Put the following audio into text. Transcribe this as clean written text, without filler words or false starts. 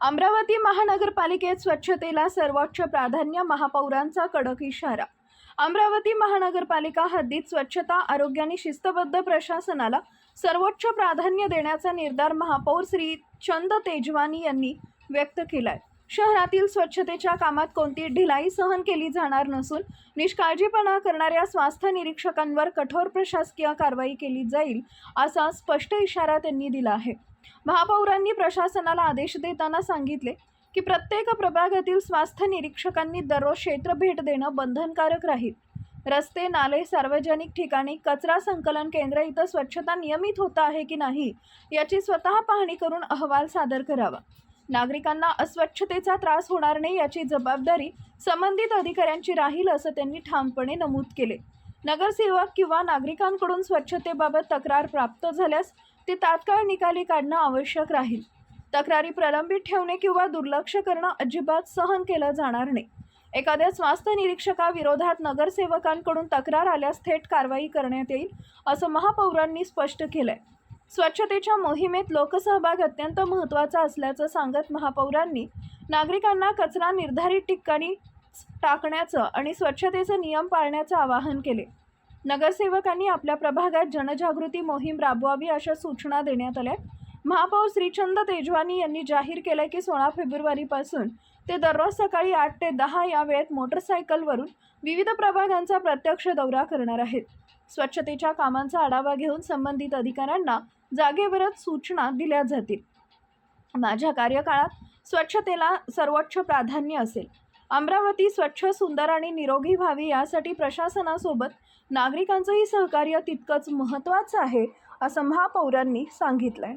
अमरावती महानगरपालिकेत स्वच्छतेला सर्वोच्च प्राधान्य, महापौरांचा कडक इशारा। अमरावती महानगरपालिका हद्दीत स्वच्छता, आरोग्य आणि शिस्तबद्ध प्रशासनाला सर्वोच्च प्राधान्य देण्याचा निर्धार महापौर श्री चंद तेजवानी यांनी व्यक्त केलाय। शहरातील स्वच्छतेच्या कामात कोणतीही ढिलाई सहन केली जाणार नसून निष्काळजीपणा करणाऱ्या स्वास्थ्य निरीक्षकांवर कठोर प्रशासकीय कारवाई केली जाईल, असा स्पष्ट इशारा त्यांनी दिला आहे। महापौरांनी प्रशासनाला आदेश देताना सांगितले की प्रत्येक प्रभागातील स्वास्थ्य निरीक्षकांनी दररोज क्षेत्र भेट देणं बंधनकारक राहील। रस्ते, नाले, सार्वजनिक ठिकाणी, कचरा संकलन केंद्र इथं स्वच्छता नियमित होत आहे की नाही याची स्वतः पाहणी करून अहवाल सादर करावा। नागरिकांना अस्वच्छतेचा त्रास होणार नाही याची जबाबदारी संबंधित अधिकाऱ्यांची राहील, असं त्यांनी ठामपणे नमूद केले। नगरसेवक किंवा नागरिकांकडून स्वच्छतेबाबत तक्रार प्राप्त झाल्यास ते तात्काळ निकाली काढणं आवश्यक राहील। तक्रारी प्रलंबित ठेवणे किंवा दुर्लक्ष करणं अजिबात सहन केलं जाणार नाही। एखाद्या स्वास्थ्य निरीक्षकाविरोधात नगरसेवकांकडून तक्रार आल्यास थेट कारवाई करण्यात येईल, असं महापौरांनी स्पष्ट केलंय। स्वच्छतेच्या मोहिमेत लोकसहभाग अत्यंत महत्त्वाचा असल्याचं सांगत महापौरांनी नागरिकांना कचरा निर्धारित ठिकाणी टाकण्याचं आणि स्वच्छतेचे नियम पाळण्याचं आवाहन केले। नगरसेवकांनी आपल्या प्रभागात जनजागृती मोहीम राबवावी अशा सूचना देण्यात आल्या। महापौर श्रीचंद तेजवानी यांनी जाहीर केले की 16 फेब्रुवारीपासून ते दररोज सकाळी 8 ते 10 या वेळेत मोटरसायकलवरून विविध प्रभागांचा प्रत्यक्ष दौरा करणार आहेत। स्वच्छतेच्या कामांचा आढावा घेऊन संबंधित अधिकाऱ्यांना जागेवरच सूचना दिल्या जातील। माझ्या कार्यकाळात स्वच्छतेला सर्वोच्च प्राधान्य असेल। अमरावती स्वच्छ, सुंदर आणि निरोगी व्हावी यासाठी प्रशासनासोबत नागरिकांचंही सहकार्य तितकंच महत्त्वाचं आहे, असं महापौरांनी सांगितलंय।